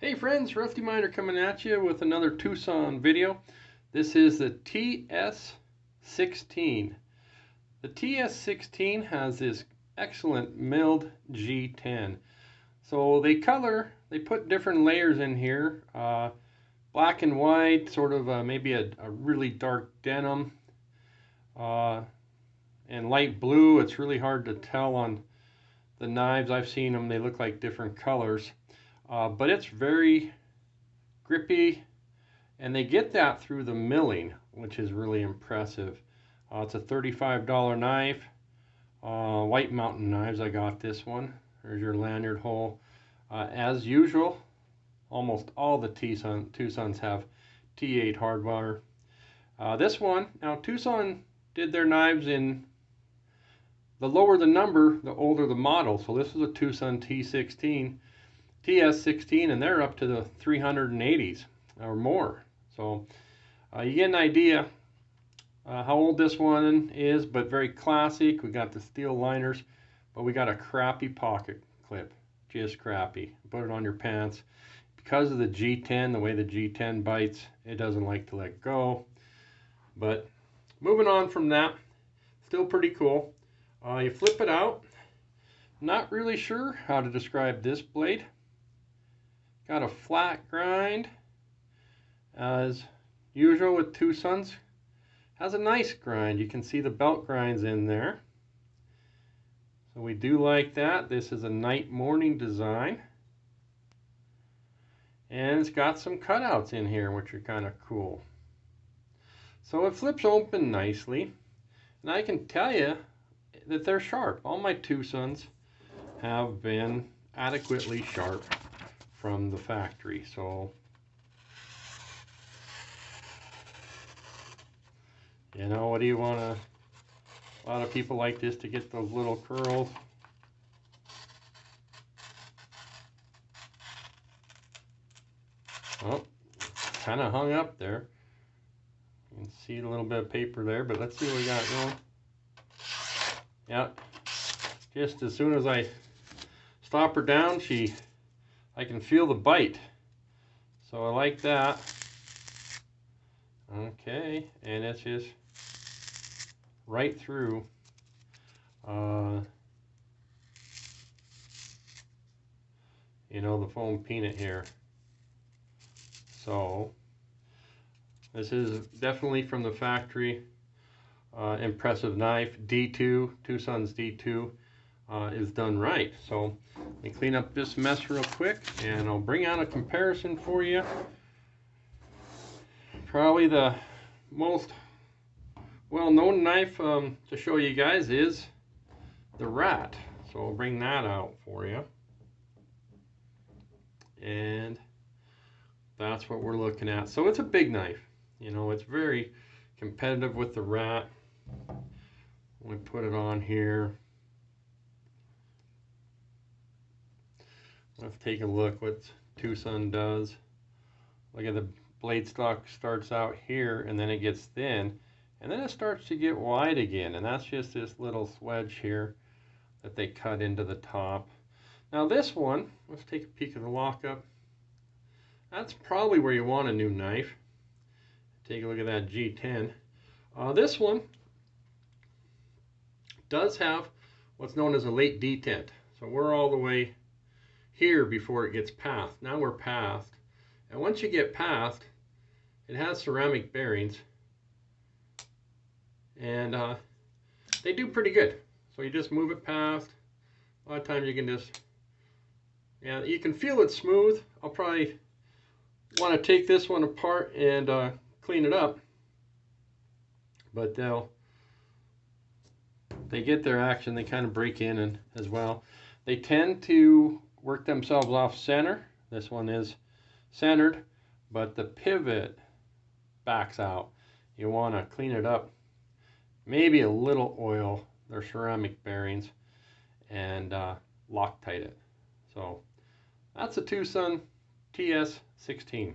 Hey friends, Rusty Miner coming at you with another Twosun video. This is the TS16. The TS16 has this excellent milled G10. So they put different layers in here. Black and white, sort of maybe a really dark denim. And light blue. It's really hard to tell on the knives. I've seen them, they look like different colors. But it's very grippy, and they get that through the milling, which is really impressive. It's a $35 knife. White Mountain Knives, I got this one. There's your lanyard hole. As usual, almost all the Twosuns have T8 hardwire. This one, now Twosun did their knives in, the lower the number, the older the model. So this is a Twosun TS16, and they're up to the 380s or more. So you get an idea how old this one is, but very classic. We got the steel liners, but we got a crappy pocket clip, just crappy. Put it on your pants. Because of the G10, the way the G10 bites, it doesn't like to let go. But moving on from that, still pretty cool. You flip it out. Not really sure how to describe this blade. Got a flat grind, as usual with Twosuns. Has a nice grind. You can see the belt grinds in there. So we do like that. This is a night morning design. And it's got some cutouts in here, which are kind of cool. So it flips open nicely. And I can tell you that they're sharp. All my Twosuns have been adequately sharp from the factory. So you know, what do you want to, a lot of people like this to get those little curls. Oh, kind of hung up there. You can see a little bit of paper there, but let's see what we got going. Yep, just as soon as I stop her down, I can feel the bite. So I like that. Okay, and it's just right through. You know, the foam peanut here. So this is definitely from the factory. Impressive knife. D2, Twosun's D2 is done right. So let me clean up this mess real quick, and I'll bring out a comparison for you. Probably the most well-known knife to show you guys is the Rat. So I'll bring that out for you. And that's what we're looking at. So it's a big knife. You know, it's very competitive with the Rat. We put it on here. Let's take a look what Twosun does. Look at the blade stock starts out here, and then it gets thin, and then it starts to get wide again, and that's just this little swedge here that they cut into the top. Now this one, let's take a peek at the lockup. That's probably where you want a new knife. Take a look at that G10. This one does have what's known as a late detent. So we're all the way here before it gets past. Now we're past. And once you get past, it has ceramic bearings. And they do pretty good. So you just move it past. A lot of times you can just, yeah, you can feel it smooth. I'll probably want to take this one apart and clean it up. But they get their action. They kind of break in and as well. They tend to work themselves off center. This one is centered, but the pivot backs out. You want to clean it up. Maybe a little oil. They're ceramic bearings, and Loctite it. So that's a Twosun TS16.